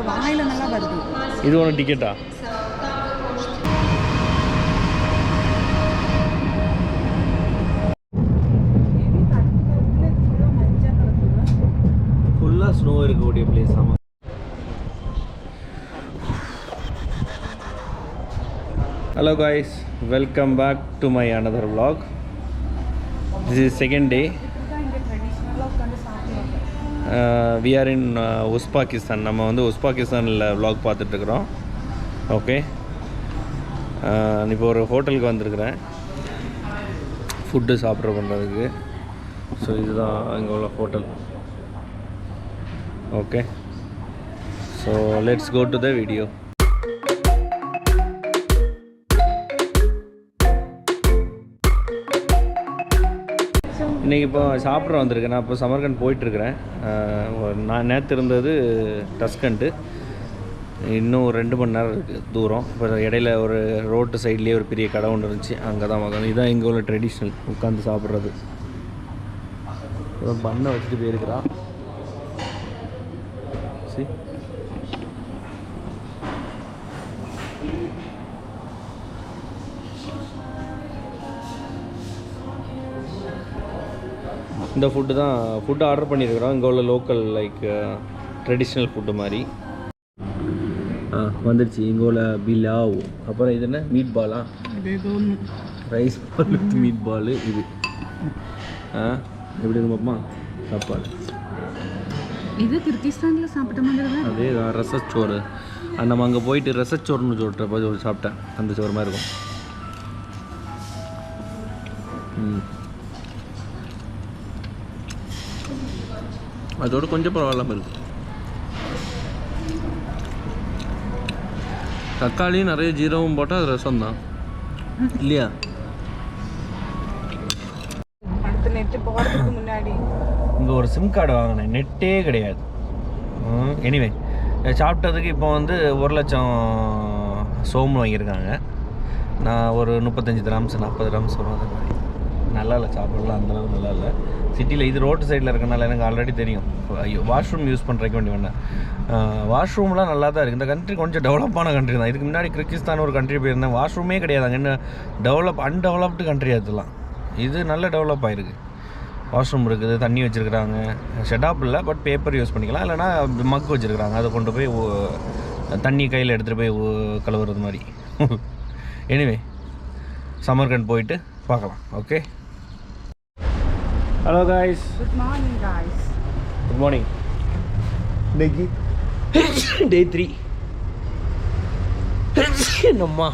வாயில நல்லா வருது. இது ஒன்று டிக்கெட்டா? ஃபுல்லாக ஸ்னோ இருக்கக்கூடிய பிளேஸ். ஆமாம். Hello guys, welcome back to my another vlog. This is second day. We are in Uzbekistan. நம்ம வந்து உஸ்பாகிஸ்தானில் vlog பார்த்துட்ருக்குறோம். ஓகே, இப்போ ஒரு ஹோட்டலுக்கு வந்திருக்கிறேன் ஃபுட்டு சாப்பிட்ற பண்ணுறதுக்கு. ஸோ இதுதான் இங்கே உள்ள hotel. Okay, so let's go to the video. இன்றைக்கி இப்போ சாப்பிட்ற வந்திருக்கேன். நான் இப்போ சமர்கண்ட் போயிட்டுருக்கிறேன். நான் நேற்று இருந்தது டஸ்கண்ட்டு. இன்னும் 2 மணி நேரம் இருக்குது தூரம். இப்போ இடையில ஒரு ரோட்டு சைட்லேயே ஒரு பெரிய கடை ஒன்று இருந்துச்சு, அங்கே தான் உட்காந்து. இதுதான் இங்கே உள்ள ட்ரெடிஷ்னல் உட்காந்து சாப்பிட்றது. பண்ணை வச்சுட்டு போயிருக்கிறா. சரி, இந்த ஃபுட்டு தான் ஃபுட்டு ஆர்டர் பண்ணியிருக்கிறோம். இங்கே உள்ள லோக்கல் லைக் ட்ரெடிஷ்னல் ஃபுட்டு மாதிரி வந்துடுச்சு. இங்கே உள்ள பிலாவ், அப்புறம் இது என்ன மீட் பாலா, rice ball with meat ball. இது எப்படி இருக்குமாப்பா சாப்பாடு? இது கிர்கிஸ்தானில் சாப்பிட்ட மாதிரி தான். அதே தான் ரசச்சோறு. நம்ம அங்கே போயிட்டு ரசச்சோறுன்னு சொல்கிறப்ப சாப்பிட்டேன். அந்த சோறு மாதிரி இருக்கும். அதோட கொஞ்சம் பரவாயில்லாமல் இருக்குது. தக்காளியும் நிறைய ஜீரகம் போட்டால் அது ரசம் தான் இல்லையா? அடுத்த நெட்டு போகிறதுக்கு முன்னாடி இங்கே ஒரு சிம் கார்டு வாங்கினேன், நெட்டே கிடையாது. எனிவே, சாப்பிட்டதுக்கு இப்போ வந்து 1 லட்சம் சோம்பு வாங்கியிருக்காங்க. நான் ஒரு 35 கிராம்ஸ் 40 கிராம்ஸ் வரும். அது மாதிரி நல்லா இல்லை, சாப்பிடலாம் அந்தளவுக்கு நல்லா இல்லை. சிட்டியில் இது ரோட்டு சைடில் இருக்கனால எனக்கு ஆல்ரெடி தெரியும். ஐயோ, வாஷ்ரூம் யூஸ் பண்ணுறதுக்கு வேண்டி வேண்டாம். வாஷ்ரூம்லாம் நல்லா தான் இருக்குது. இந்த கண்ட்ரி கொஞ்சம் டெவலப்பான கண்ட்ரி தான். இதுக்கு முன்னாடி கிர்கிஸ்தான் ஒரு கண்ட்ரி போயிருந்தேன், வாஷ்ரூமே கிடையாது அங்கே. என்ன அன்டெவலப்டு கண்ட்ரி அதெல்லாம். இது நல்ல டெவலப் ஆகிருக்கு. வாஷ்ரூம் இருக்குது, தண்ணி வச்சுருக்குறாங்க. ஷெட்டாப் இல்லை, பட் பேப்பர் யூஸ் பண்ணிக்கலாம். இல்லைனா மக் வச்சுருக்குறாங்க, அதை கொண்டு போய் தண்ணி கையில் எடுத்துகிட்டு போய் கழுவுறது மாதிரி. எனிவே, சமர்கண்ட் போயிட்டு பார்க்கலாம். Okay, hello guys. Good morning guys. Good morning. இன்னைக்கு டே 3. என்னம்மா,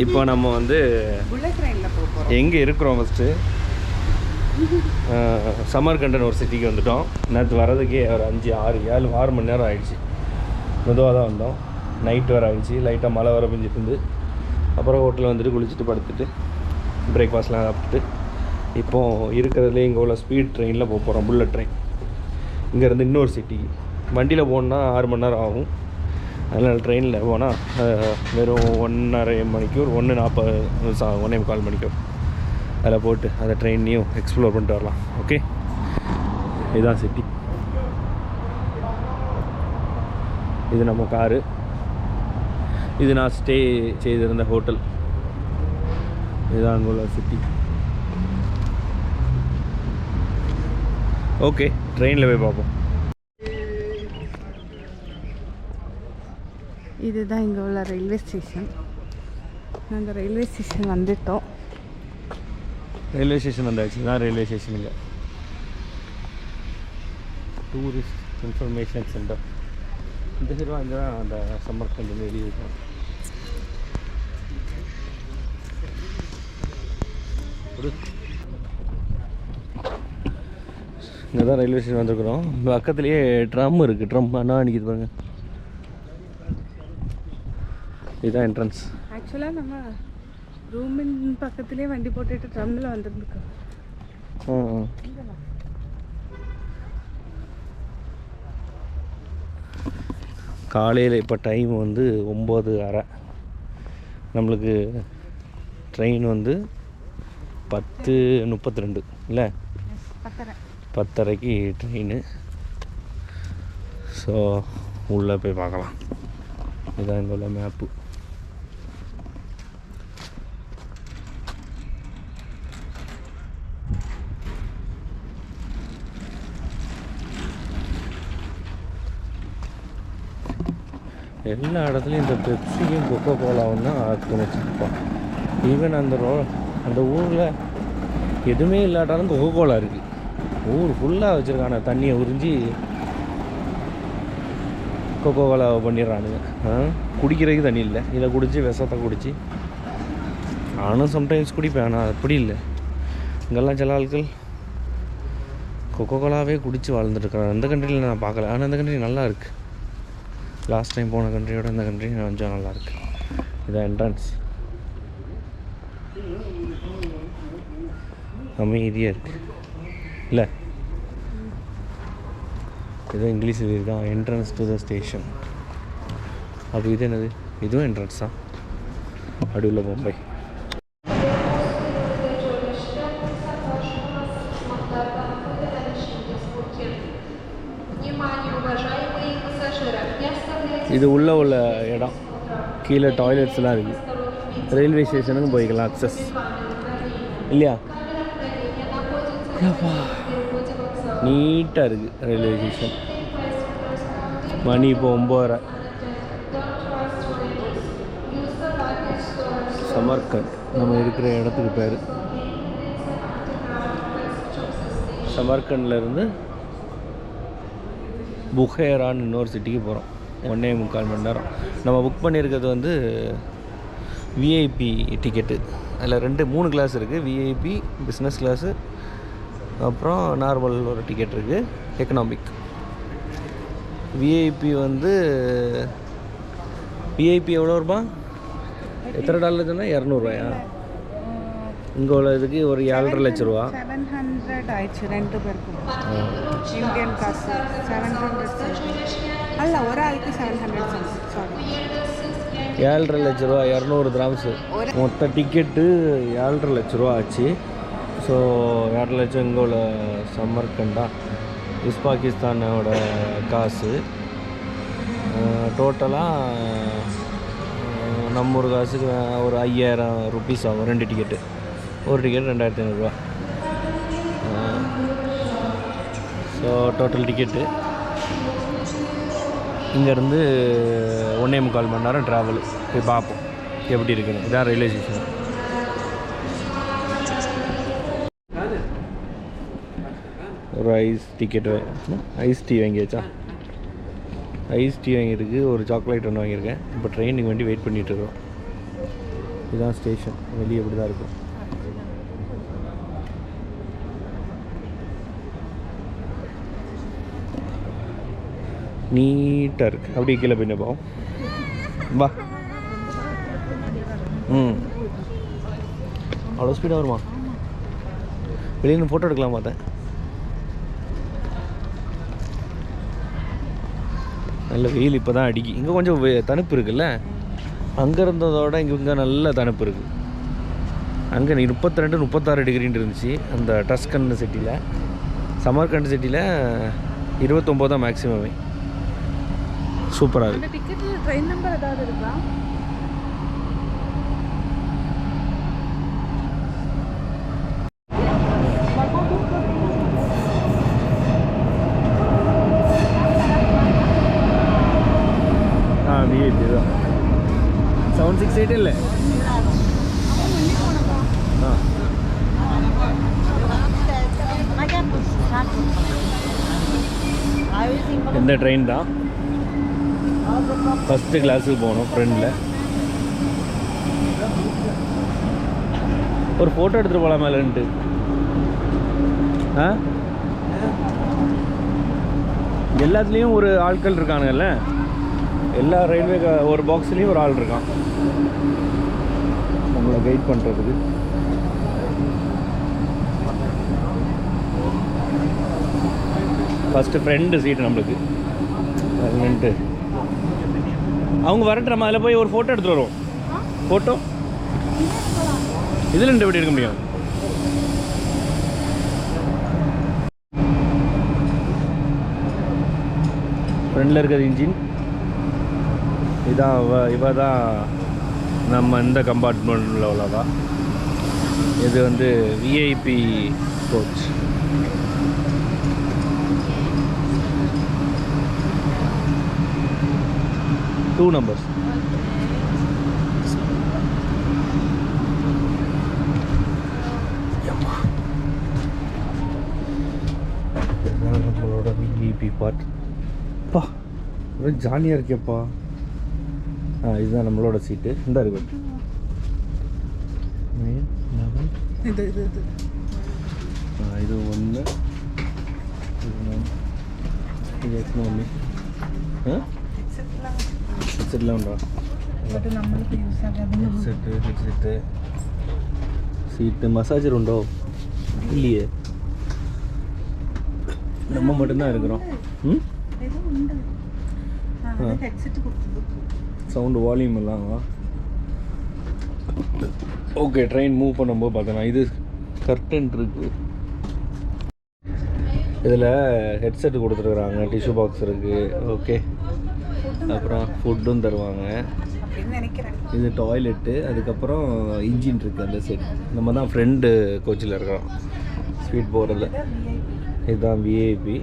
இப்போ நம்ம வந்து புல்லட் ட்ரெயினில் போகிறோம். எங்கே இருக்கிறோம்? ஃபஸ்ட்டு சமர்கண்டன் ஒரு சிட்டிக்கு வந்துவிட்டோம். நேற்று வர்றதுக்கே ஒரு 5-6 மணி நேரம் ஆகிடுச்சு. மெதுவாக தான் வந்தோம். நைட் வர ஆகிடுச்சு. லைட்டாக மழை வர பெஞ்சிட்டு இருந்து. அப்புறம் ஹோட்டலில் வந்துட்டு குளிச்சுட்டு படுத்துட்டு பிரேக்ஃபாஸ்ட்லாம் சாப்பிட்டுட்டு இப்போது இருக்கிறதுலே இங்கே உள்ள ஸ்பீட் ட்ரெயினில் போக போகிறோம். Bullet train. இங்கேருந்து இன்னொரு சிட்டிக்கு வண்டியில் போகணுன்னா 6 மணி நேரம் ஆகும். அதனால் ட்ரெயினில் போனால் வெறும் 1.5 மணிக்கூர் 1:45 மணிக்கூர் அதில் போட்டு அதை ட்ரெயின்லையும் எக்ஸ்ப்ளோர் பண்ணிட்டு வரலாம். ஓகே, இதுதான் சிட்டி. இது நம்ம காரு. இது நான் ஸ்டே செய்திருந்த ஹோட்டல். இதுதான் அங்கே உள்ள சிட்டி. ஓகே, ட்ரெயினில் போய் பார்ப்போம். இதுதான் இங்கே உள்ள ரயில்வே ஸ்டேஷன். நாங்கள் ரயில்வே ஸ்டேஷன் வந்துட்டோம். ரயில்வே ஸ்டேஷன் வந்தாச்சு. தான் ரயில்வே ஸ்டேஷன் இல்லை, டூரிஸ்ட் இன்ஃபர்மேஷன் சென்டர். இந்த சைடு அங்கே தான் அந்த சமர்கண்ட் எழுதி இருக்கும். இங்கே தான் ரயில்வே ஸ்டேஷன் வந்துருக்குறோம். பக்கத்துலேயே ட்ரம் இருக்குது. ட்ரம் அண்ணா நிற்கிது பாருங்க. இதுதான் என்ட்ரன்ஸ். ஆக்சுவலாக நம்ம ரூமின் பக்கத்துலேயே வண்டி போட்டுட்டு ட்ரம்மில் வந்துருந்துருக்கோம். காலையில் இப்போ டைம் வந்து 9:30. நம்மளுக்கு ட்ரெயின் வந்து 10:32 இல்லை, 10:30க்கு ட்ரெயின். ஸோ உள்ளே போய் பார்க்கலாம். இதுதான் இங்கே உள்ள மேப்பு. எல்லா இடத்துலையும் இந்த பெப்சியும் கொக்கோ கோலாவும் தான் ஆக்கி வச்சுருப்பான். ஈவன் அந்த ஊரில் எதுவுமே இல்லாட்டாலும் கொக்கோ கோலா இருக்குது. ஊர் ஃபுல்லாக வச்சுருக்கான தண்ணியை உறிஞ்சி கொக்கோ கோலாவை பண்ணிடுறானுங்க. குடிக்கிறதுக்கு தண்ணி இல்லை, இதை குடித்து விஷத்தை குடித்து நானும் சம்டைம்ஸ் குடிப்பேன். ஆனால் அப்படி இல்லை, இங்கெல்லாம் சில ஆட்கள் கொக்கோ கோலாவே குடித்து வாழ்ந்துட்டுருக்குறாங்க. அந்த கண்ட்ரியில் நான் பார்க்கல, ஆனால் அந்த கண்ட்ரி நல்லா இருக்குது. லாஸ்ட் டைம் போன கண்ட்ரியோட இந்த கண்ட்ரி கொஞ்சம் நல்லாயிருக்கு. இதான் என்ட்ரன்ஸ். அமைதியாக இருக்குது இல்லை? ஏதோ இங்கிலீஷில் இருக்கான், என்ட்ரன்ஸ் டு த ஸ்டேஷன். அப்போ இது என்னது? இதுவும் என்ட்ரன்ஸ் தான். அப்படி உள்ள மும்பை. இது உள்ளே உள்ள இடம். கீழே டாய்லெட்ஸ்லாம் இருக்குது. ரயில்வே ஸ்டேஷனுக்கும் போய்க்கலாம் அக்சஸ் இல்லையா? நீட்டாக இருக்குது ரயில்வே ஸ்டேஷன். மணி இப்போ 9:30. சமர்கண்ட் நம்ம இருக்கிற இடத்துக்கு பேர். சமர்கண்ட்லேருந்து புஹேரான்னு இன்னொரு சிட்டிக்கு போகிறோம். 1.25 மணி நேரம். நம்ம புக் பண்ணியிருக்கிறது வந்து விஐபி டிக்கெட்டு. அதில் 3 கிளாஸ் இருக்குது. விஐபி, பிஸ்னஸ் கிளாஸு, அப்புறம் நார்மல் ஒரு டிக்கெட் இருக்குது, எக்கனாமிக். விஐபி வந்து விஐபி எவ்வளோ ரூபா? எத்தனை டாலர் சொன்னால் 200 ரூபாயா? இங்கே உள்ள இதுக்கு ஒரு 7.5 லட்ச ரூபா. 700 ஆயிடுச்சு 2 பேருக்கும். இந்தியன் காசு 700 அல்ல, ஒரு ஆளுக்கு 700. சாரி, 7.5 லட்ச ரூபா, 200 கிராம்ஸு. மொத்த டிக்கெட்டு 7.5 லட்ச ரூபா ஆச்சு. ஸோ 7 லட்சம் இங்கே உள்ள சம்மர்கண்டா பாகிஸ்தானோட காசு. டோட்டலாக நம்ம ஒரு காசுக்கு ஒரு 5000 ருபீஸ் ஆகும் 2 டிக்கெட்டு. ஒரு டிக்கெட் 2500 ரூபா. ஸோ டோட்டல் டிக்கெட்டு இங்கேருந்து 1.25 மணி நேரம் ட்ராவல். போய் பார்ப்போம் எப்படி இருக்குன்னு. இதான் ரயில்வே ஸ்டேஷன். ஒரு ஐஸ் டிக்கெட், ஐஸ் டீ வாங்கியாச்சா? ஐஸ் டீ வாங்கியிருக்கு. ஒரு சாக்லேட் ஒன்று வாங்கியிருக்கேன். இப்போ ட்ரெயினுக்கு வேண்டி வெயிட் பண்ணிகிட்ருக்கோம். இதுதான் ஸ்டேஷன். வெளியே எப்படி தான் இருக்கும். நீட்டாக இருக்குது. அப்படியே கீழே போய் நிற்போம். வா. அவ்வளோ ஸ்பீடாக வருமா? வெளியே ஃபோட்டோ எடுக்கலாம் பார்த்தேன். நல்ல வெயில் இப்போ தான் அடிக்கி. இங்கே கொஞ்சம் தணுப்பு இருக்குல்ல. அங்கே இருந்ததோட இங்கே நல்ல தணுப்பு இருக்குது. அங்கே 32-36 டிகிரின்னு இருந்துச்சு அந்த டஸ்கன் சிட்டியில். சமர்கண்ட் சிட்டியில் 29 தான் மேக்ஸிமமே. சூப்பராக இருக்குது. டிக்கெட்டில் ட்ரெயின் நம்பர் ஏதாவது இருக்கா? விஐபி தான். 768 இல்லை? இந்த ட்ரெயின் தான். ஃபஸ்ட்டு கிளாஸுக்கு போகணும் ஃப்ரெண்டில். ஒரு ஃபோட்டோ எடுத்துகிட்டு போகலாம் மேலேன்ட்டு. எல்லாத்துலேயும் ஒரு ஆட்கள் இருக்கானுங்கல்ல. எல்லா ரயில்வே ஒரு பாக்ஸ்லேயும் ஒரு ஆள் இருக்கான் நம்மளை கைட் பண்ணுறதுக்கு. ஃபஸ்ட்டு ஃப்ரெண்டு சீட்டு நம்மளுக்கு அதுன்ட்டு. அவங்க வரட்டு, நம்ம அதில் போய் ஒரு ஃபோட்டோ எடுத்துகிட்டு வருவோம். ஃபோட்டோ இதில் எப்படி எடுக்க முடியும்? ஃப்ரெண்டில் இருக்கிறது இன்ஜின், இதான் இவ தான் நம்ம இந்த கம்பார்ட்மெண்ட்டில் உள்ளதா. இது வந்து விஐபி கோச். Two numbers. நம்மளோட விஐபி பார்ட். அப்பா ஜாலியாக இருக்கேப்பா. இதுதான் நம்மளோட சீட்டு. இந்த இருக்கு இது ஒன்று, இது எத்தனை ஒன்று ஹெட்செட்லாம் உண்டா? ஹெட்செட்டு சீட்டு மசாஜர் உண்டோ? இல்லையே, நம்ம மட்டும்தான் இருக்கிறோம். சவுண்டு வால்யூம் எல்லாம் ஓகே. ட்ரெயின் மூவ் பண்ணும்போது பார்த்தோன்னா இது கர்டன் இருக்குது. இதில் ஹெட்செட் கொடுத்துருக்குறாங்க, டிஷ்யூ பாக்ஸ் இருக்குது. ஓகே, அப்புறம் ஃபுட்டும் தருவாங்க. இது டாய்லெட்டு, அதுக்கப்புறம் இன்ஜின் இருக்குது அந்த சைடு. நம்ம தான் ஃப்ரெண்டு கோச்சில் இருக்கிறோம் ஸ்பீட் போகிறதுல. இதுதான் விஐபி.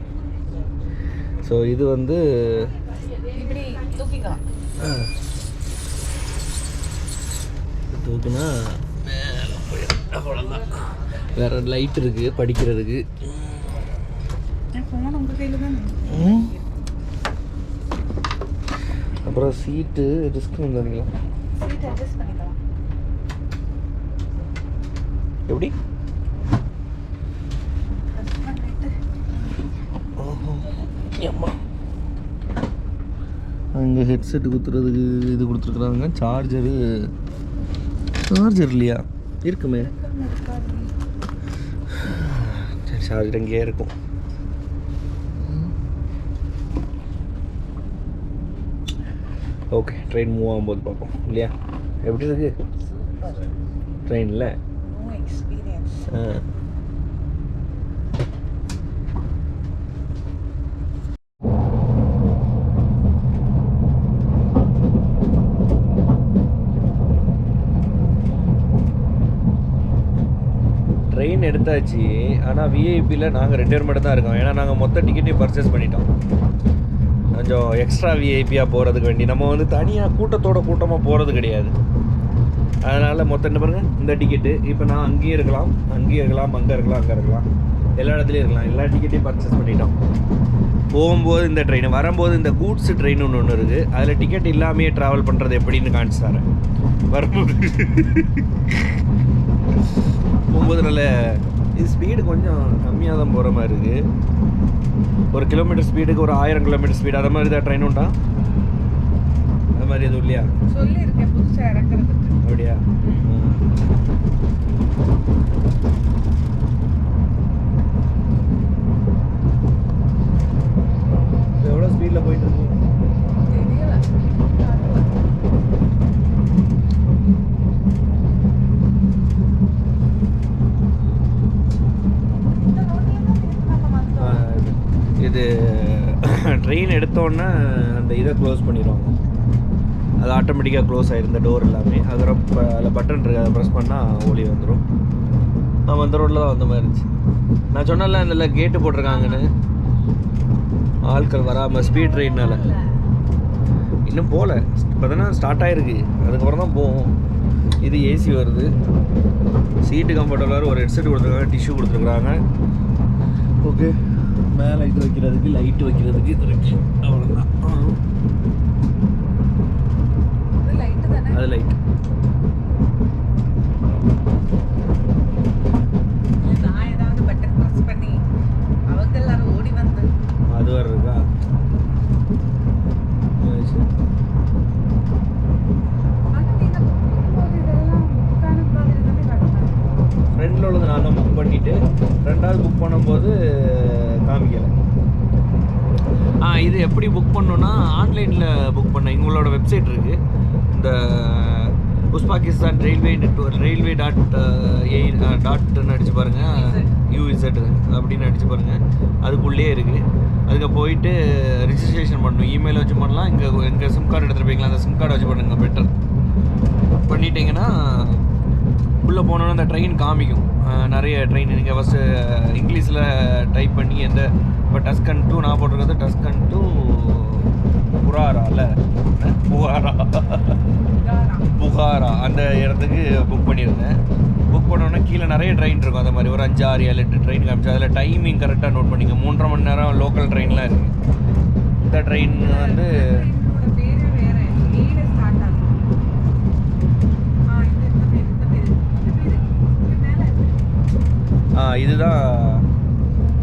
ஸோ இது வந்து தூக்குனா மேலே போயிடும், அவ்வளோதான். வேறு லைட் இருக்குது படிக்கிறதுக்கு. அப்புறம் சீட்டு ரிஸ்க் வந்துங்களா? எப்படி? அம்மா அங்கே ஹெட்செட் குத்துறதுக்கு இது கொடுத்துருக்குறாங்க. சார்ஜர் இல்லையா? இருக்குமே. சரி, சார்ஜர் அங்கேயே இருக்கும். ஓகே, ட்ரெயின் மூவ் ஆகும்போது பார்ப்போம் இல்லையா எப்படி இருக்கு ட்ரெயினில். ட்ரெயின் எடுத்தாச்சு. ஆனால் விஐபியில் நாங்கள் 2 பேர் மட்டும் தான் இருக்கோம். ஏன்னா நாங்கள் மொத்த டிக்கெட்டையும் பர்ச்சேஸ் பண்ணிட்டோம். கொஞ்சம் எக்ஸ்ட்ரா விஐபியாக போகிறதுக்கு வேண்டி நம்ம வந்து தனியாக கூட்டமாக போகிறது கிடையாது. அதனால் மொத்தம் என்ன பாருங்கள், இந்த டிக்கெட்டு. இப்போ நான் அங்கேயும் இருக்கலாம், அங்கே இருக்கலாம், அங்கே இருக்கலாம், எல்லா இடத்துலையும் இருக்கலாம். எல்லா டிக்கெட்டையும் பர்ச்சேஸ் பண்ணிட்டோம். போகும்போது இந்த ட்ரெயின், வரும்போது இந்த கூட்ஸ் ட்ரெயின் ஒன்று இருக்குது. அதில் டிக்கெட் இல்லாமையே ட்ராவல் பண்ணுறது எப்படின்னு காமிச்சு தரேன். வரும்போது போகும்போது நல்ல இது ஸ்பீடு கொஞ்சம் கம்மியாக தான் போகிற மாதிரி இருக்குது. 1 கிலோமீட்டர் ஸ்பீடுக்கு ஒரு 1000 கிலோமீட்டர் ஸ்பீடு அது மாதிரி தான் ட்ரெயின் உண்டா? அது மாதிரி எதுவும் இல்லையா? சொல்லியிருக்கேன் புதுசாக இறக்குறதுக்கு. அப்படியா? எவ்வளோ ஸ்பீடில் போயிட்டு இருக்கு? இது ட்ரெயின் எடுத்தோன்னே அந்த இதை க்ளோஸ் பண்ணிடுவாங்க. அது ஆட்டோமேட்டிக்காக க்ளோஸ் ஆகிடும் இந்த டோர் எல்லாமே. அதுக்கப்புறம் அதில் பட்டன் இருக்குது, அதை ப்ரெஸ் பண்ணால் ஒளி வந்துடும். நம்ம அந்த ரோட்டில் தான் வந்த மாதிரி இருந்துச்சு. நான் சொன்னல இதில் கேட்டு போட்டிருக்காங்கன்னு, ஆட்கள் வராமல் ஸ்பீட் ட்ரெயினால். இன்னும் போகல, இப்போ தானே ஸ்டார்ட் ஆகிருக்கு, அதுக்கப்புறம் தான் போவோம். இது ஏசி வருது, சீட்டு கம்ஃபர்டபுளாக ஒரு ஹெட்செட் கொடுத்துருக்காங்க, டிஷ்யூ கொடுத்துருக்குறாங்க. ஓகே, மேலே இது வைக்கிறதுக்கு லைட்டு வைக்கிறதுக்கு இது இருக்கு, அவ்வளோதான். அது லைட். நான் ஏதாவது பட்டன் ப்ரெஸ் பண்ணி அவங்க எல்லாரும் ஓடி வந்து அது வேறு இருக்கா? ஃப்ரெண்டில் உள்ளது நான் தான் புக் பண்ணிவிட்டு 2வது புக் பண்ணும்போது காமிக்கலை. இது எப்படி புக் பண்ணோன்னா ஆன்லைனில் புக் பண்ணேன். எங்களோட வெப்சைட் இருக்குது, இந்த உஸ்பாகிஸ்தான் ரயில்வே டாட்னு அடிச்சு பாருங்கள், யூஇசட் அப்படின்னு அடிச்சு பாருங்கள், அதுக்குள்ளேயே இருக்குது. அதுக்கு போயிட்டு ரிஜிஸ்ட்ரேஷன் பண்ணணும். இமெயில் வச்சு பண்ணலாம், இங்கே சிம் கார்டு எடுத்துகிட்டு போய்க்கலாம். அந்த சிம் கார்டு வச்சு பண்ணுங்க பெட்டர். பண்ணிட்டீங்கன்னா உள்ளே போனோன்னா அந்த ட்ரெயின் காமிக்கும். நிறைய ட்ரெயின் நீங்கள் ஃபஸ்ட்டு இங்கிலீஷில் டைப் பண்ணி இப்போ டஸ்கன் டு நான் போட்டிருக்கிறது டஸ்கன் டு புகாரா அந்த இடத்துக்கு புக் பண்ணியிருந்தேன். புக் பண்ணோன்னா கீழே நிறைய ட்ரெயின் இருக்கும். அந்த மாதிரி ஒரு 5, 6, 7, 8 ட்ரெயின் காமிச்சு அதில் டைமிங் கரெக்டாக நோட் பண்ணிங்க. 3.5 மணி நேரம் லோக்கல் ட்ரெயின்லாம் இருக்குது. இந்த ட்ரெயின் வந்து இதுதான்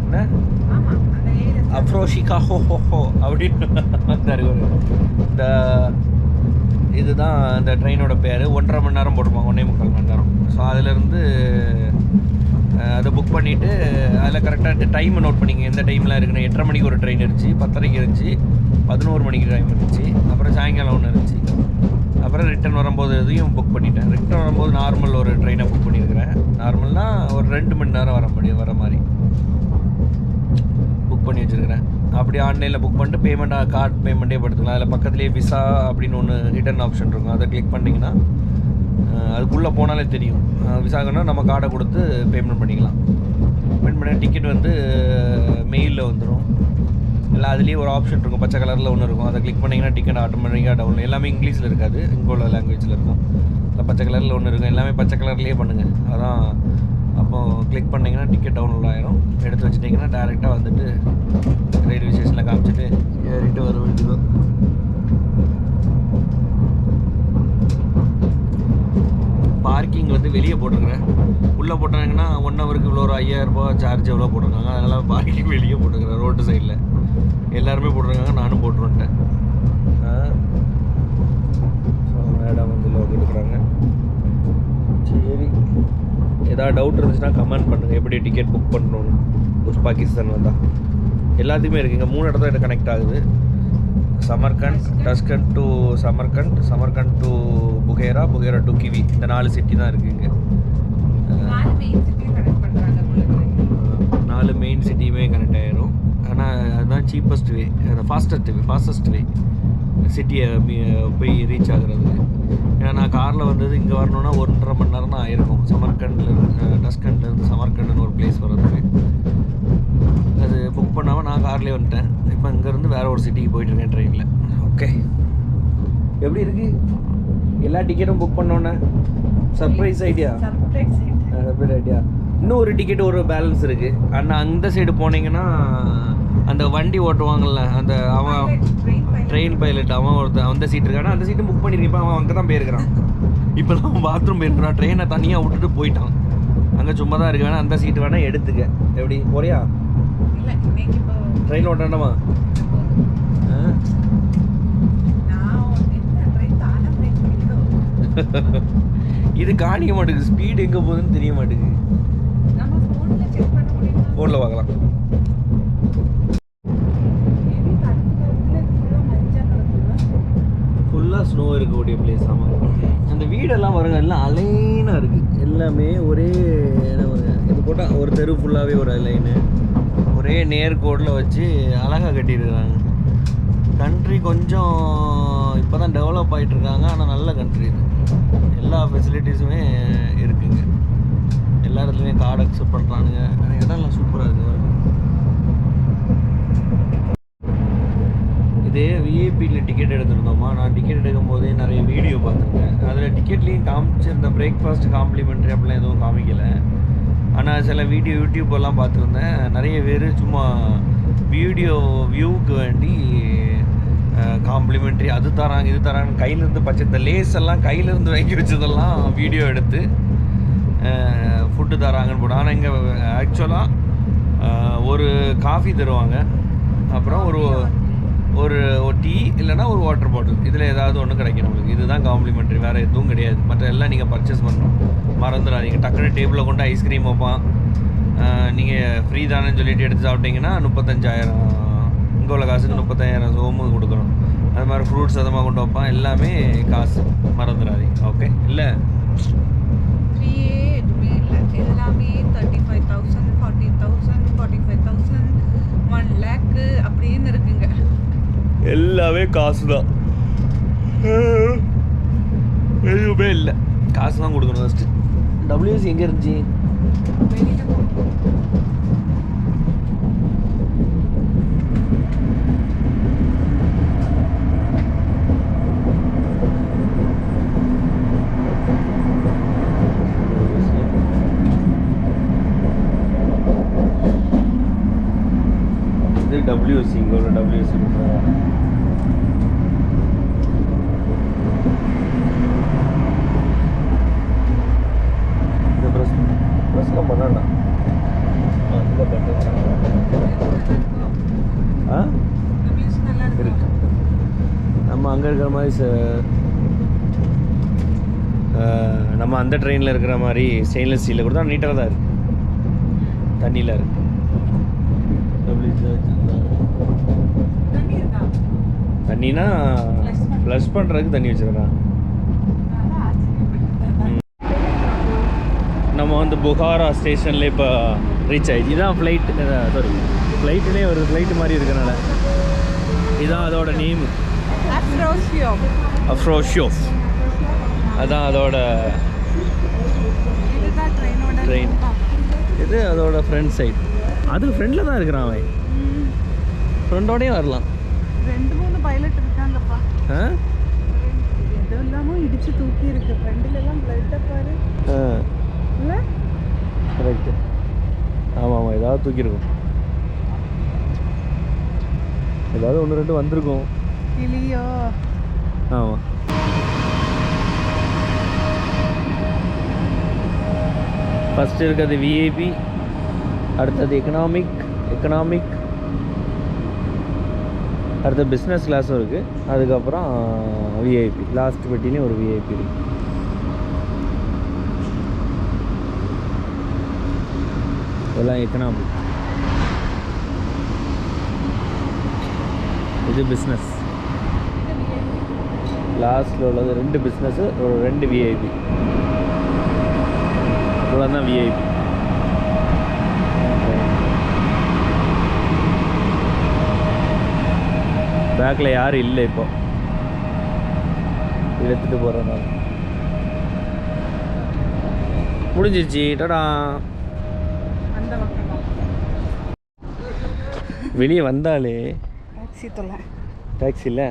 என்ன அப்ரோஷிகா ஹோ அப்படின்னு இந்த இதுதான் இந்த ட்ரெயினோட பேர். 1.5 மணி நேரம் போட்டிருப்பாங்க, 1.25 மணி நேரம். ஸோ அதிலேருந்து அதை புக் பண்ணிவிட்டு அதில் கரெக்டாக டைமை நோட் பண்ணிங்க. எந்த டைம்லாம் இருக்குன்னு 8:30 மணிக்கு ஒரு ட்ரெயின் இருந்துச்சு, 10:30 இருந்துச்சு, 11 மணிக்கு ட்ரெயின் இருந்துச்சு, அப்புறம் சாயங்காலம் ஒன்று இருந்துச்சு. அப்புறம் ரிட்டன் வரும்போது இதையும் புக் பண்ணிட்டேன். ரிட்டன் வரும்போது நார்மல் ஒரு ட்ரெயினை புக் பண்ணியிருக்கிறேன். நார்மல்னால் ஒரு 2 மணி நேரம் வர மாதிரி புக் பண்ணி வச்சுருக்கிறேன். அப்படி ஆன்லைனில் புக் பண்ணிட்டு பேமெண்ட்டாக கார்டு பேமெண்ட்டே படுத்துக்கலாம். அதில் பக்கத்துலேயே விசா அப்படின்னு ஒன்று ரிட்டர்ன் ஆப்ஷன் இருக்கும். அதை கிளிக் பண்ணிங்கன்னா அதுக்குள்ளே போனாலே தெரியும். விசாகனா நம்ம கார்டை கொடுத்து பேமெண்ட் பண்ணிக்கலாம். பேமெண்ட் பண்ண டிக்கெட் வந்து மெயிலில் வந்துடும். இல்லை அதுலேயே ஒரு ஆப்ஷன் இருக்கும், பச்சை கலரில் ஒன்று இருக்கும். அதை கிளிக் பண்ணிங்கன்னா டிக்கெட் ஆட்டோமேட்டிக்காக டவுன்லோட். எல்லாமே இங்கிலீஷில் இருக்காது, இங்கே உள்ள லாங்குவேஜில் இருக்கும். இல்லை பச்சை கலரில் ஒன்று இருக்கும். எல்லாமே பச்சை கலர்லேயே பண்ணுங்கள். அதான் அப்போது கிளிக் பண்ணிங்கன்னா டிக்கெட் டவுன்லோட் ஆகிரும். எடுத்து வச்சுட்டிங்கன்னா டேரெக்டாக வந்துட்டு ரயில்வே ஸ்டேஷனில் காமிச்சிட்டு ஏறிட்டு வர வேண்டியது. பார்க்கிங் வந்து வெளியே போட்டிருக்கிறேன். உள்ளே போட்டாங்கன்னா 1 ஹவருக்கு இவ்வளோ ஒரு 5000 ரூபா சார்ஜ் எவ்வளோ போட்டிருக்காங்க. அதனால் பார்க்கிங் வெளியே போட்டிருக்கிறேன். ரோட்டு சைடில் எல்லாருமே போட்டிருக்காங்க, நானும் போட்டு வந்துட்டேன். மேடம் வந்து லோக் எடுக்கிறாங்க. சரி, ஏதாவது டவுட் இருந்துச்சுன்னா கமெண்ட் பண்ணுங்கள், எப்படி டிக்கெட் புக் பண்ணணுன்னு. உஸ்பாகிஸ்தான் வந்தால் எல்லாத்துக்குமே இருக்குது. இங்கே 3 இடத்துல கனெக்ட் ஆகுது. Samarkand, Tashkent to Samarkand to Bukhara to Khiva. இந்த 4 சிட்டி தான் இருக்குது இங்கே. 4 மெயின் சிட்டியுமே கனெக்ட் ஆகிரும். ஆனால் அதுதான் சீப்பஸ்ட் வே, ஃபாஸ்டஸ்ட் வே சிட்டியை போய் ரீச் ஆகுறது. ஏன்னா நான் காரில் வந்தது இங்கே வரணுன்னா 1.5 மணி நேரம் தான் ஆயிருக்கும். டஸ்கண்ட்லேருந்து சமர்கண்ட்னு ஒரு பிளேஸ் வர்றதுக்கு. அது புக் பண்ணாமல் நான் கார்லேயே வந்துட்டேன். இப்போ இங்கேருந்து வேறு ஒரு சிட்டிக்கு போயிட்டுருக்கேன் ட்ரெயினில். ஓகே, எப்படி இருக்குது? எல்லா டிக்கெட்டும் புக் பண்ணோன்னே சர்ப்ரைஸ் ஐடியா. இன்னும் ஒரு டிக்கெட் ஒரு பேலன்ஸ் இருக்குது. ஆனால் அந்த சைடு போனீங்கன்னா அந்த வண்டி ஓட்டுவாங்கள்ல, அந்த அவன் ட்ரெயின் பைலட், அவன் ஒருத்தன் அந்த சீட் இருக்கானா, அந்த சீட்டும் புக் பண்ணியிருக்கேன். அவன் அங்கே தான் போயிருக்கிறான். இப்போ தான் அவன் பாத்ரூம் போயிருக்கிறான். ட்ரெயினை தனியாக விட்டுட்டு போயிட்டான். அங்கே சும்மா தான் இருக்கு. வேணா அந்த சீட்டு வேணால் எடுத்துக்க. எப்படி போறியா? ட்ரெயின் ஓட்டாண்டமா? இது காணிக்க மாட்டேங்குது. ஸ்பீடு எங்கே போகுதுன்னு தெரிய மாட்டேங்குது. ஃபோனில் பார்க்கலாம். ஃபுல்லாக ஸ்னோ இருக்கக்கூடிய பிளேஸ். ஆமாம், அந்த வீடெல்லாம் பாருங்க, எல்லாம் அலைனாக இருக்குது. எல்லாமே ஒரே இது போட்டால் ஒரு தெரு ஃபுல்லாகவே ஒரு லைனு, ஒரே நேர்கோடில் வச்சு அழகாக கட்டியிருக்கிறாங்க. கண்ட்ரி கொஞ்சம் இப்போ தான் டெவலப் ஆகிட்டுருக்காங்க. ஆனால் நல்ல கண்ட்ரி இது. எல்லா ஃபெசிலிட்டிஸுமே இருக்குங்க. எல்லா இடத்துலையுமே கார்டு அக்செப்ட் பண்ணுறானுங்க. ஆனால் இடம்லாம் சூப்பராக இருக்குது. இதே விஐபியில் டிக்கெட் எடுத்துருந்தோமா, நான் டிக்கெட் எடுக்கும் போதே நிறைய வீடியோ பார்த்துருக்கேன். அதில் டிக்கெட்லேயும் காமிச்சிருந்த பிரேக்ஃபாஸ்ட் காம்ப்ளிமெண்ட்ரி அப்படிலாம் எதுவும் காமிக்கலை. ஆனால் சில யூடியூப்பெல்லாம் பார்த்துருந்தேன். நிறைய பேர் சும்மா வியூவுக்கு வேண்டி காம்ப்ளிமெண்ட்ரி அது தராங்க இது தராங்க, கையிலேருந்து பச்சை லேஸ் எல்லாம் கையிலேருந்து வாங்கி வச்சதெல்லாம் வீடியோ எடுத்து ஃபுட்டு தராங்கன்னு போட. ஆனால் இங்கே ஆக்சுவலாக ஒரு காஃபி தருவாங்க, அப்புறம் ஒரு டீ இல்லைனா ஒரு வாட்டர் பாட்டில், இதில் ஏதாவது ஒன்று கிடைக்கும் நம்மளுக்கு. இதுதான் காம்ப்ளிமெண்ட்ரி, வேறு எதுவும் கிடையாது. மற்ற எல்லாம் நீங்கள் பர்ச்சேஸ் பண்ணணும். மறந்துடாதீங்க. டக்குனு டேபிளில் கொண்டு ஐஸ்கிரீம் வைப்பான். நீங்கள் ஃப்ரீ தானேன்னு சொல்லிட்டு எடுத்து சாப்பிட்டீங்கன்னா 35,000, இங்கே உள்ள காசுக்கு 35,000 சோமு கொடுக்கணும். அது மாதிரி ஃப்ரூட்ஸ் அதமாக கொண்டு வைப்பான். எல்லாமே காசு, மறந்துடாதீங்க. ஓகே? இல்லை 3A எதுவுமே இல்லை, எல்லாமே 35,000, 40,000, 45,000, 1 lakh அப்படின்னு இருக்குங்க. எல்லாமே காசு தான், எதுவுமே இல்லை. காசு தான் கொடுக்கணும் ஃபஸ்ட்டு. டபிள்யூசி எங்கே இருந்துச்சு? வெளியில போகும். இது டபிள்யூசி, இங்கே ஒரு டபிள்யூசி இந்த ப்ரெஸ்லாம் பண்ணாண்டா. ஆ WC நல்லா இருக்கு. இருக்கு. நம்ம அங்கே இருக்கிற மாதிரி நம்ம அந்த ட்ரெயினில் இருக்கிற மாதிரி ஸ்டெயின்லெஸ் ஸ்டீலில் கூட தான் நீட்டாக தான் இருக்குது. தண்ணியில் இருக்குது. தண்ணி இருக்கா? தண்ணினா ப்ளஸ் பண்ணுறதுக்கு தண்ணி வச்சுருக்கான். அதான் ஆச்சரியப்பட்டேன். நம்ம வந்து புகாரா ஸ்டேஷனில் இப்போ ரீச் ஆகிடுச்சு. இதுதான் ஃப்ளைட், சாரி ஃப்ளைட்டுனே ஒரு ஃப்ளைட்டு மாதிரி இருக்கனால இதுதான் அதோட நேம், அஃப்ரோஷியோஸ். அதான் அதோட இதுதான் ட்ரெயினோட ட்ரெயின். இது அதோட ஃப்ரண்ட் சைடு. அது ஃப்ரெண்டில் தான் இருக்கிறான் அவன். ஃப்ரெண்டோடயே வரலாம். 2-3 பைலட் இருக்காங்கப்பா. ஆ எது இல்லாமல் இடிச்சு தூக்கி இருக்கு. ஃப்ரெண்டில் எல்லாம் பிளட்டை பாரு. இல்லை கரெக்டு. ஆமாம் ஆமாம், ஏதாவது தூக்கியிருக்கும். ஏதாவது 1-2 வந்திருக்கும். கிளியோ. ஆமாம். ஃபஸ்ட்டு இருக்கிறது விஐபி, அடுத்தது எக்கனாமிக், அடுத்த பிஸ்னஸ் கிளாஸும் இருக்குது. அதுக்கப்புறம் விஐபி, லாஸ்ட் பெட்டிலையும் ஒரு விஐபி இருக்குது. இதெல்லாம் எக்கனாமிக், இது பிஸ்னஸ். லாஸ்ட்டில் உள்ளது 2 பிஸ்னஸ்ஸு, ஒரு 2 விஐபி. இவ்வளோ தான் விஐபி. பேக்கில் யாரும் இல்லை, இப்போ எடுத்துகிட்டு போகிறதுனால முடிஞ்சிருச்சு. டடா. அந்த பக்கம் வெளியே வந்தாலே டாக்ஸி தொலை. டாக்ஸி இல்லை.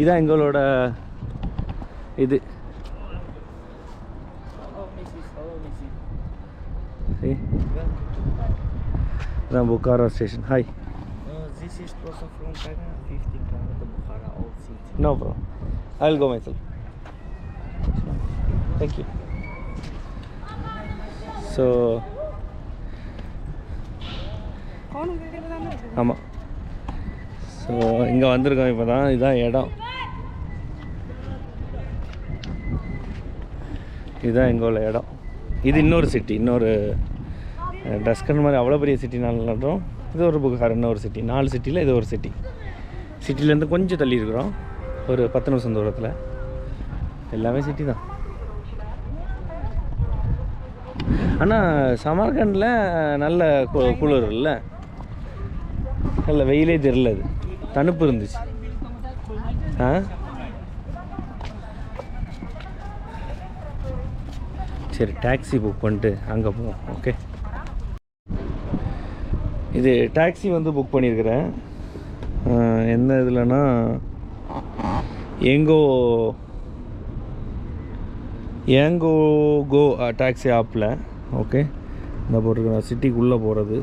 இதான் எங்களோட இது. இதான் Bukhara station. Hi. This is also from China, 15 km Bukhara old city. No problem. I will go myself. Thank you. So ஆமாம். ஸோ இங்கே வந்திருக்கோம் இப்போ தான். இதுதான் இடம். இதுதான் எங்களோட இடம். இது இன்னொரு சிட்டி, இன்னொரு டஸ்கன் மாதிரி அவ்வளோ பெரிய சிட்டினாலும் இது ஒரு புகார், இன்னொரு சிட்டி. 4 சிட்டியில் இது ஒரு சிட்டி. சிட்டிலேருந்து கொஞ்சம் தள்ளி இருக்கிறோம், ஒரு 10 நிமிஷம் தூரத்தில். எல்லாமே சிட்டி தான். ஆனால் சமர்கண்டில் நல்ல குளிர் இல்லை, நல்ல வெயிலே தெரியல. அது தணுப்பு இருந்துச்சு. ஆ சரி, டாக்ஸி புக் பண்ணிட்டு அங்கே போவோம். ஓகே, இது டாக்ஸி வந்து புக் பண்ணியிருக்கிறேன். என்ன இதுலன்னா ஏங்கோ கோ டாக்ஸி ஆப்பில். ஓகே, இந்த போட்டிருக்கேன். சிட்டிக்குள்ளே போகிறது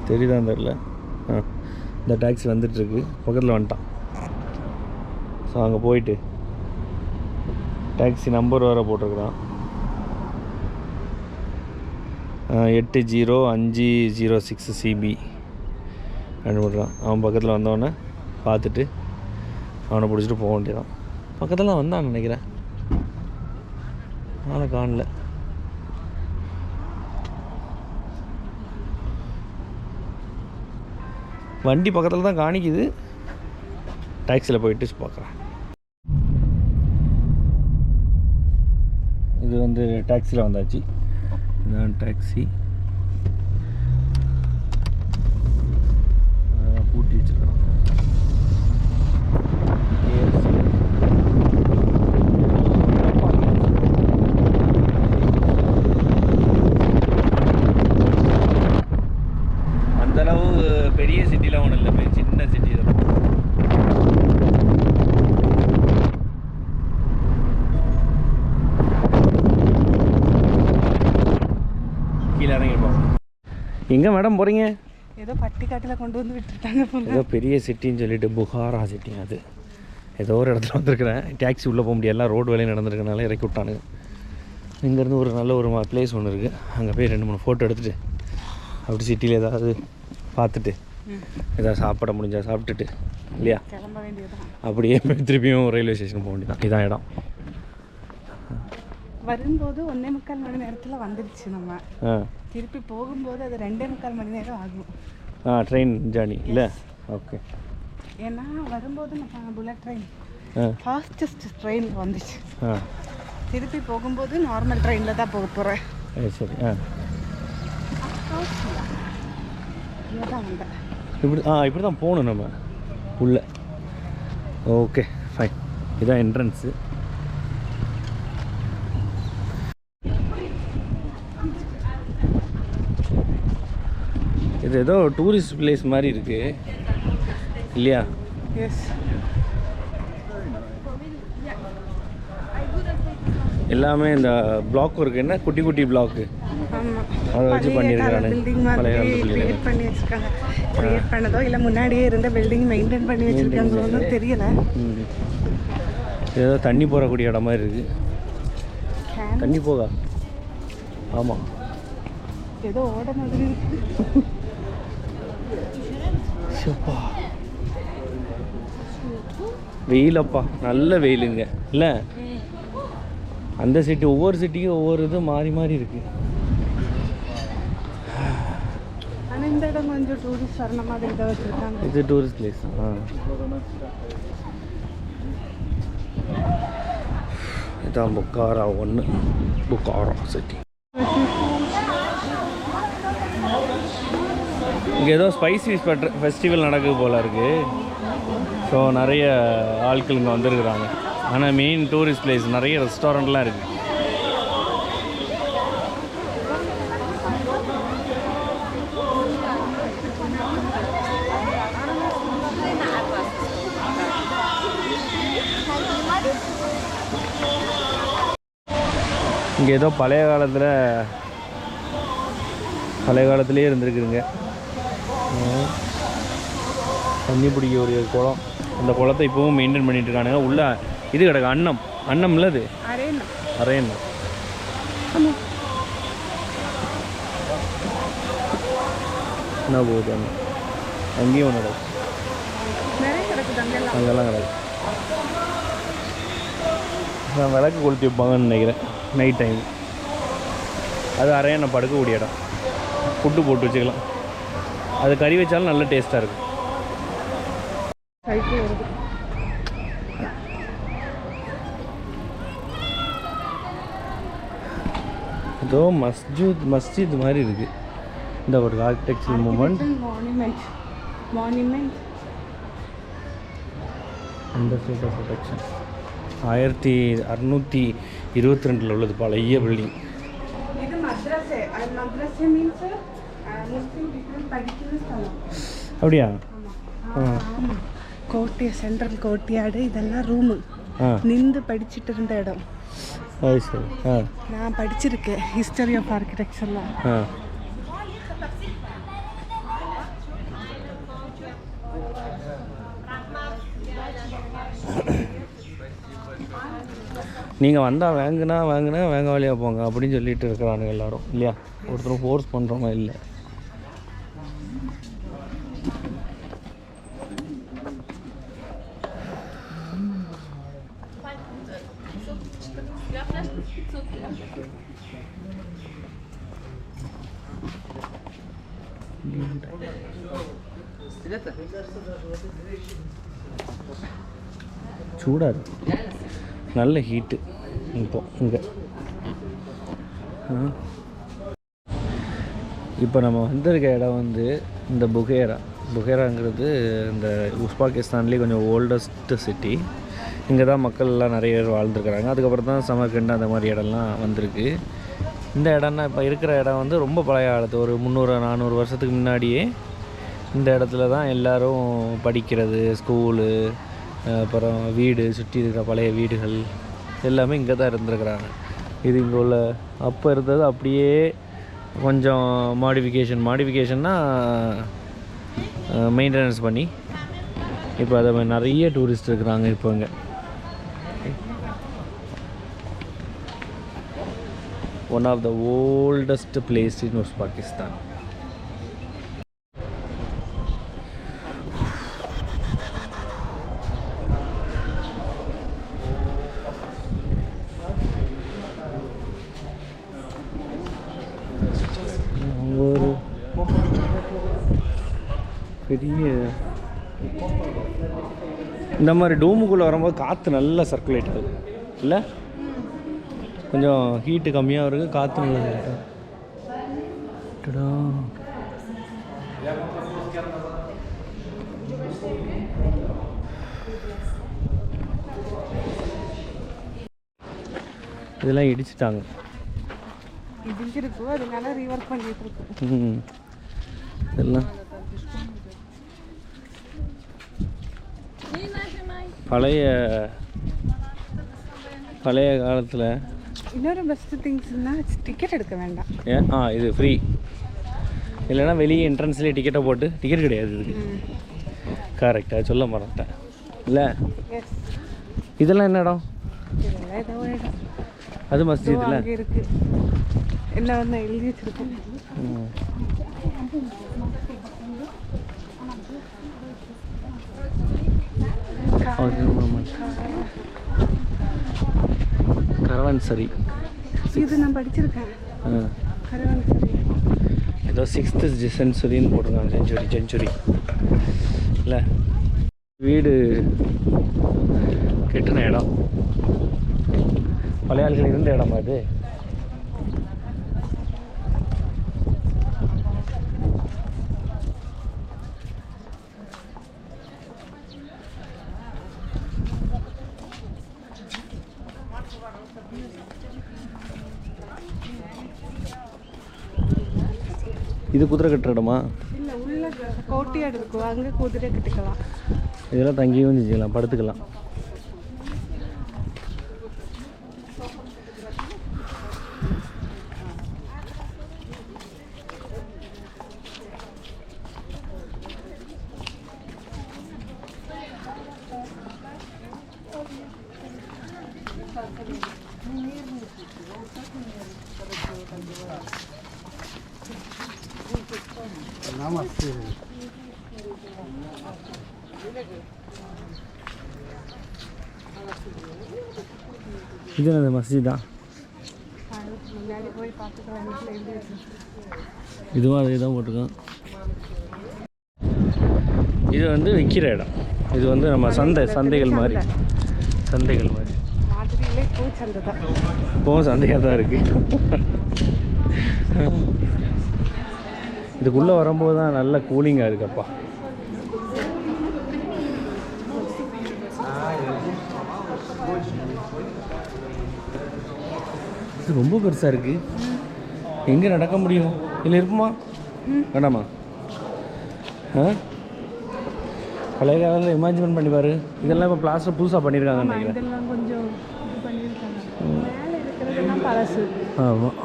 தெரியுதான் தெரில. இந்த டாக்ஸி வந்துட்டுருக்கு, பக்கத்தில் வந்துட்டான். ஸோ அங்கே போயிட்டு டாக்ஸி நம்பர் வேறு போட்டிருக்கிறான், 80506 CB அனுப்பிடுறான். அவன் பக்கத்தில் வந்தவொடனே பார்த்துட்டு அவனை பிடிச்சிட்டு போக வேண்டியதான். பக்கத்தில் வந்தான்னு நினைக்கிறேன், ஆளை காணல. வண்டி பக்கத்தில் தான் காணிக்குது, டாக்ஸியில் போயிட்டு பார்க்குறேன். இது வந்து டாக்ஸியில் வந்தாச்சு. இதுதான் டாக்ஸி. பூட்டி வச்சுருக்கோம். அந்தளவு பெரிய சிட்டிலாம் ஒன்றும் இல்லை, சின்ன சிட்டி தான். கீழே இறங்கிருப்போம். எங்கே மேடம் போகிறீங்க? ஏதோ பட்டிக்காட்டில் கொண்டு வந்து விட்டுட்டாங்க. ஏதோ பெரிய சிட்டின்னு சொல்லிட்டு புகாரா சிட்டி. அது ஏதோ ஒரு இடத்துல வந்திருக்கிறேன். டாக்ஸி உள்ளே போக முடியாது, எல்லாம் ரோடு வேலையும் நடந்திருக்கனால இறக்கி விட்டானுங்க. இங்கேருந்து ஒரு நல்ல ஒரு பிளேஸ் ஒன்று இருக்குது, அங்கே போய் 2-3 ஃபோட்டோ எடுத்துகிட்டு அப்படி சிட்டியில் ஏதாவது பார்த்துட்டு ஏதாவது சாப்பிட முடிஞ்சால் சாப்பிட்டுட்டு இல்லையா கிளம்ப வேண்டியதுதான். அப்படியே திருப்பியும் ரயில்வே ஸ்டேஷன் போக வேண்டியதான். இதான் இடம். வரும்போது 1.25 மணி நேரத்தில் வந்துடுச்சு. நம்ம திருப்பி போகும்போது அது 2.25 மணி நேரம் ஆகும். ட்ரெயின் ஜேர்னி இல்லை? ஓகே. ஏன்னா வரும்போது நம்ம புல்லட் ட்ரெயின் ஃபாஸ்டஸ்ட் ட்ரெயினில் வந்துச்சு. திருப்பி போகும்போது நார்மல் ட்ரெயினில் தான் போக போகிறேன். சரி. இதுதான் வந்தேன். இப்படி தான் போகணும் நம்ம உள்ள. Okay fine. இதுதான் என்ட்ரன்ஸு. இது ஏதோ டூரிஸ்ட் பிளேஸ் மாதிரி இருக்கு இல்லையா? எஸ். எல்லாமே இந்த பிளாக் ஒர்க் என்ன குட்டி குட்டி பிளாக்கு அதை வச்சு பண்ணியிருக்காங்க. பில்டிங் மாதிரி கிரியேட் பண்ணி வச்சுருக்காங்க. கிரியேட் பண்ணதோ இல்லை முன்னாடியே இருந்த பில்டிங் மெயின்டைன் பண்ணி வச்சுருக்காங்களோன்னு தெரியல. ஏதோ தண்ணி போகக்கூடிய இடம் மாதிரி இருக்குது. தண்ணி போகா? ஆமாம், ஏதோ ஓட மாதிரி இருக்குது. வெயிலப்பா, நல்ல வெயிலுங்க இல்லை? அந்த சிட்டி ஒவ்வொரு சிட்டிக்கும் ஒவ்வொரு இது மாறி மாறி இருக்கு. ஆனால் இந்த இடம் கொஞ்சம் டூரிஸ்ட் வரண மாதிரி இதை வச்சுருக்காங்க. இது டூரிஸ்ட் பிளேஸ். இதான் புக்காரா 1, புக்காரா சிட்டி. இங்கே ஏதோ ஸ்பைசி ஃபெஸ்டிவல் நடக்குது போல் இருக்குது. ஸோ நிறைய ஆட்கள் இங்கே வந்துருக்குறாங்க. ஆனால் மெயின் டூரிஸ்ட் பிளேஸ், நிறைய ரெஸ்டாரண்ட்லாம் இருக்குது. இங்கே ஏதோ பழைய காலத்துலேயே இருந்திருக்குதுங்க. தண்ணி பிடிக்க ஒரு குளம். அந்த குளத்தை இப்போவும் மெயின்டைன் பண்ணிட்டு இருக்கானுங்க. உள்ள இது கிடக்கு அன்னம் இல்லை, அது அரையண்ணம். என்ன போகுது அண்ணன்? அங்கேயும் ஒன்று கிடக்கு, அங்கெல்லாம் கிடக்கு. நான் விளக்கு கொளுத்தி வைப்பாங்கன்னு நினைக்கிறேன் நைட் டைம். அது அரையண்ணம் படுக்கக்கூடிய இடம். புட்டு போட்டு வச்சுக்கலாம். அது கறி வச்சாலும் நல்ல டேஸ்ட்டாக இருக்கும். ஏதோ மஸ்ஜித் மாதிரி இருக்குது. இந்த ஒரு ஆர்கிடெக்சர் மூமெண்ட். இந்த ஸ்டேட் ஆஃப் ப்ரொடெக்ஷன் 1622 உள்ளது பழைய பில்டிங். அப்படியா? கோட்டை சென்ட்ரல் கோட்டையாடு இதெல்லாம் ரூமு. நின்று படிச்சுட்டு இருந்த இடம். சரி. நான் படிச்சிருக்கேன் ஹிஸ்டரி ஆஃப் ஆர்கிடெக்சர்லாம். நீங்கள் வந்தால் வாங்கினா வேங்க வழியாக போங்க அப்படின்னு சொல்லிட்டு இருக்கிறானுங்க எல்லாரும் இல்லையா? ஒருத்தரும் ஃபோர்ஸ் பண்ணுறோமா இல்லை. Tidak. சூடாக இருக்குது, நல்ல ஹீட்டு இப்போ இங்கே. இப்போ நம்ம வந்திருக்க இடம் வந்து இந்த புகேராங்கிறது இந்த உஸ்பாகிஸ்தான்லேயே கொஞ்சம் ஓல்டஸ்ட் சிட்டி. இங்கே தான் மக்கள்லாம் நிறைய பேர் வாழ்ந்துருக்குறாங்க. அதுக்கப்புறம் தான் சமர்கண்ட் அந்த மாதிரி இடம்லாம் வந்திருக்கு. இந்த இடம்னா இப்போ இருக்கிற இடம் வந்து ரொம்ப பழைய காலத்து, ஒரு 300-400 வருஷத்துக்கு முன்னாடியே இந்த இடத்துல தான் எல்லோரும் படிக்கிறது, ஸ்கூலு, அப்புறம் வீடு, சுற்றி இருக்கிற பழைய வீடுகள் எல்லாமே இங்கே தான் இருந்துருக்குறாங்க. இது இங்கே உள்ள அப்போ இருந்தது அப்படியே கொஞ்சம் மாடிஃபிகேஷன்னா மெயின்டெனன்ஸ் பண்ணி இப்போ அதை மாதிரி நிறைய டூரிஸ்ட் இருக்கிறாங்க இப்போ இங்கே. One of the oldest place in Uzbekistan. ஒரு பெரிய இந்த மாதிரி டோமுக்குள்ளே வரும்போது காற்று நல்லா சர்க்குலேட் ஆகுது இல்லை? கொஞ்சம் ஹீட்டு கம்மியாக இருக்குது, காற்று நல்லா இருக்குது. இதெல்லாம் இடிச்சிட்டாங்க, இடிஞ்சிருக்கும், அதனால ரீவர்க் பண்ணிட்டு இருக்கோம். இதெல்லாம் பழைய காலத்தில். இன்னொரு பெஸ்ட் திங்ஸ்னா டிக்கெட் எடுக்க வேண்டாம். இது ஃப்ரீ, இல்லைன்னா வெளியே என்ட்ரன்ஸ்லேயே டிக்கெட்டை போட்டு, டிக்கெட் கிடையாது இதுக்கு. கரெக்டாக சொல்ல மறந்துட்டேன் இல்லை? இதெல்லாம் என்ன இடம்? அது மஸ்ஜித் இல்லை? இருக்கு, என்ன வந்து எழுதி வச்சிருக்கேன். கரவான்சரி இது நான் படிச்சிருக்கேன். கரவான்சரி ஏதோ 6th சென்ச்சுரின்னு போட்டிருக்காங்க. செஞ்சுரி இல்லை? வீடு கெட்டின இடம், பழைய ஆட்கள் இருந்த இடமா அது? இது குதிரை கட்டுற இடமா? இல்லை, உள்ள கோட்டையாடு இருக்கும், அங்கே குதிரை கட்டிக்கலாம். இதெல்லாம் தங்கியும் செஞ்சுக்கலாம், படுத்துக்கலாம். இது அந்த மஸ்ஜிதா? முன்னாடி போய் பார்த்துக்கலாம். இதுவும் அதே தான் போட்டிருக்கோம். இது வந்து விற்கிற இடம். இது வந்து நம்ம சந்தைகள் மாதிரி. மாதிரியிலே பூச்சந்தை தான். இப்போவும் சந்தையாக தான் இருக்குது. இதுக்குள்ளே வரும்போது தான் நல்ல கூலிங்காக இருக்குப்பா. இது ரொம்ப பெருசாக இருக்குது. எங்கே நடக்க முடியும்? இல்லை இருக்குமா? வேண்டாமா? பழைய காலத்தில் இமேஜின் பண்ணி பாரு. இதெல்லாம் இப்போ பிளாஸ்டர் புதுசாக பண்ணியிருக்காங்கன்னு நினைக்கிறேன். இதெல்லாம் கொஞ்சம் இது பண்ணியிருக்காங்க. மேலே இருக்கிறதெல்லாம் பழசு. ஆமாம்,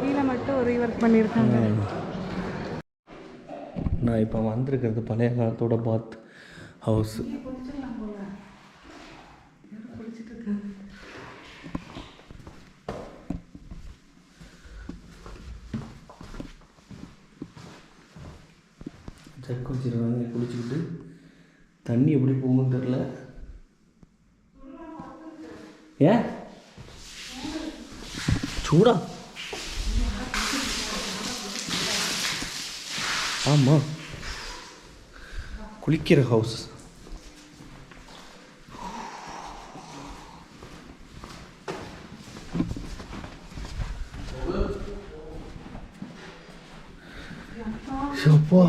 கீழே மட்டும் ஒரு ஒர்க் பண்ணியிருக்காங்க. நான் இப்போ வந்திருக்கிறது பழைய காலத்தோட பாத் ஹவுஸ். ஜக்கு வச்சுருக்காங்க, குளிச்சுக்கிட்டு. தண்ணி எப்படி போகும்னு தெரில. ஏன் சூடா? ஆமாம், குளிக்கிற ஹவுஸ். அப்பா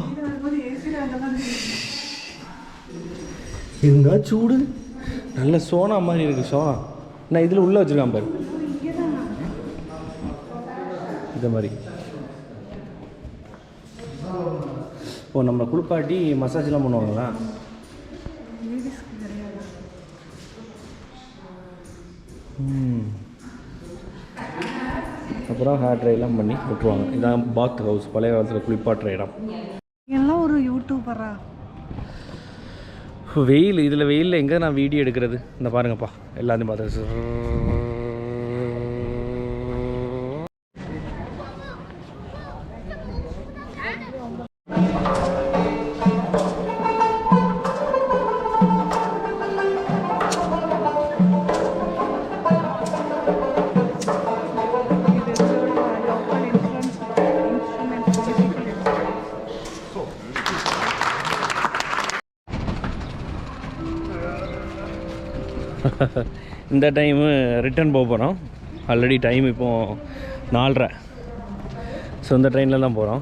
இருந்தா சூடு நல்ல சோனா மாதிரி இருக்குது சோனா நான் இதில் உள்ளே வச்சுருக்கான் பாரு இந்த மாதிரி ஓ நம்ம குளிப்பாட்டி மசாஜ்லாம் பண்ணுவாங்களா அப்புறம் ஹேர் ட்ரைலாம் பண்ணி விட்டுருவாங்க இதான் பாத் ஹவுஸ் பழைய காலத்தில் குளிப்பாட்டுற இடம் எல்லாம் ஒரு யூடியூபரா வெயில் இதில் வெயிலில் எங்கே நான் வீடியோ எடுக்கிறது இந்த பாருங்கப்பா எல்லாத்தையும் பார்த்து இந்த டைமு ரிட்டர்ன் போக போகிறோம் ஆல்ரெடி டைம் இப்போது 4:30 ஸோ இந்த ட்ரெயினில் தான் போகிறோம்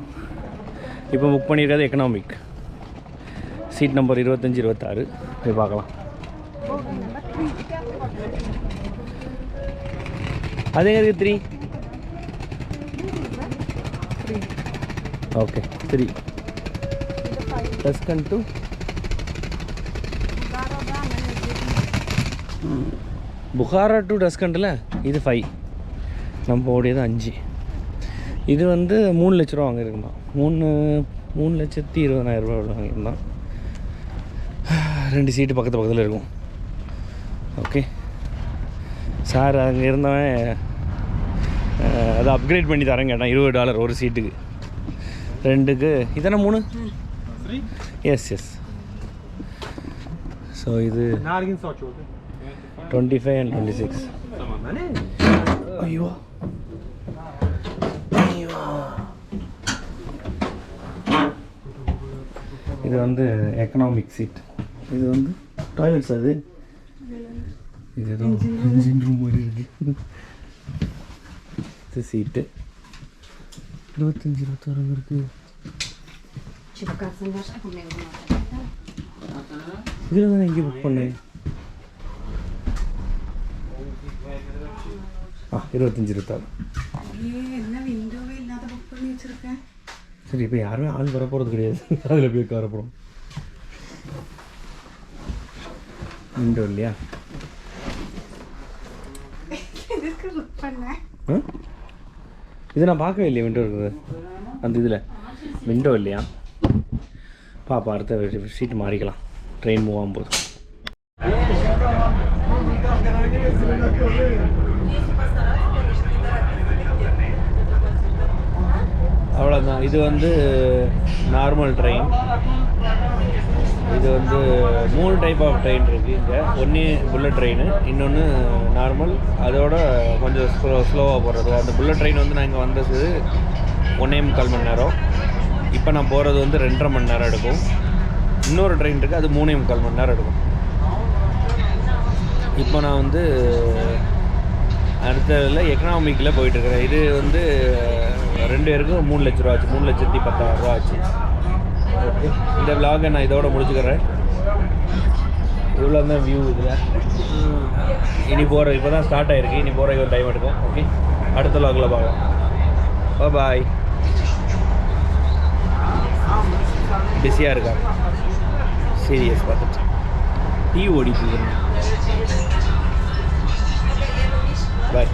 இப்போ புக் பண்ணியிருக்காது எக்கனாமிக் சீட் நம்பர் 25-26 போய் பார்க்கலாம் அது எங்கே இருக்குது 3 okay 3 Tashkent to Bukhara to டஸ்கண்டில் இது 5 நம்ம ஓடியது 5 இது வந்து 3 லட்ச ரூபா வாங்கியிருந்தான் 3,20,000 ரூபா வாங்கியிருந்தான் 2 சீட்டு பக்கத்தில் இருக்கும் ஓகே சார் அங்கே இருந்தவன் அதை அப்கிரேட் பண்ணி தரேன் கேட்டான் $20 ஒரு சீட்டுக்கு 2க்கு இதானே 3 எஸ் ஸோ இது 25 and 26 ஐயோ இது வந்து எக்கனாமிக் சீட் இது வந்து டாய்லெட்ஸ் அது இது ஏதோ இன்ஜின் ரூம் மாதிரி இருக்குது இது சீட்டு 25-26 இருக்குது இதில் தான் எங்கே புக் பண்ணேன் 25-26 என்ன விண்டோவே இல்லாத புக் பண்ணி வச்சிருக்கேன் சரி இப்போ யாருமே ஆள் வர போகிறது கிடையாது அதில் போய் உட்கார போகிறோம் விண்டோ இல்லையா எதுக்கு புக் பண்ணேன் இது நான் பார்க்கவே இல்லையா விண்டோ இருக்குது அந்த இதில் விண்டோ இல்லையா பாப்பா அடுத்த சீட்டு மாறிக்கலாம் ட்ரெயின் மூவ் ஆகும்போது அவ்வளோதான் இது வந்து நார்மல் ட்ரெயின் இது வந்து 3 டைப் ஆஃப் ட்ரெயின் இருக்குது இங்கே ஒன்று புல்லட் ட்ரெயின் இன்னொன்று நார்மல் அதோட கொஞ்சம் ஸ்லோவாக போகிறது அந்த புல்லட் ட்ரெயின் வந்து நான் இங்கே வந்தது 1.25 மணி நேரம் இப்போ நான் போகிறது வந்து 2.5 மணி நேரம் எடுக்கும் இன்னொரு ட்ரெயின் இருக்குது அது 3.25 மணி நேரம் எடுக்கும் இப்போ நான் வந்து அடுத்ததில் எக்கனாமிக்கில் போயிட்டுருக்கிறேன் இது வந்து 2 பேருக்கும் 3 லட்ச ரூபா ஆச்சு 3,10,000 ரூபா ஆச்சு ஓகே இந்த விலாகை நான் இதோட முடிச்சுக்கிறேன் இவ்வளோ தான் வியூ இதில் இனி போகிற இப்போ தான் ஸ்டார்ட் ஆகிருக்கு இனி போகிற ஒரு டைம் எடுக்கும் ஓகே அடுத்த விலாகில் பார்க்கலாம் பாய் பிஸியாக இருக்காங்க சீரியஸ் பார்த்துட்டு டீ ஓடிட்டு பாய்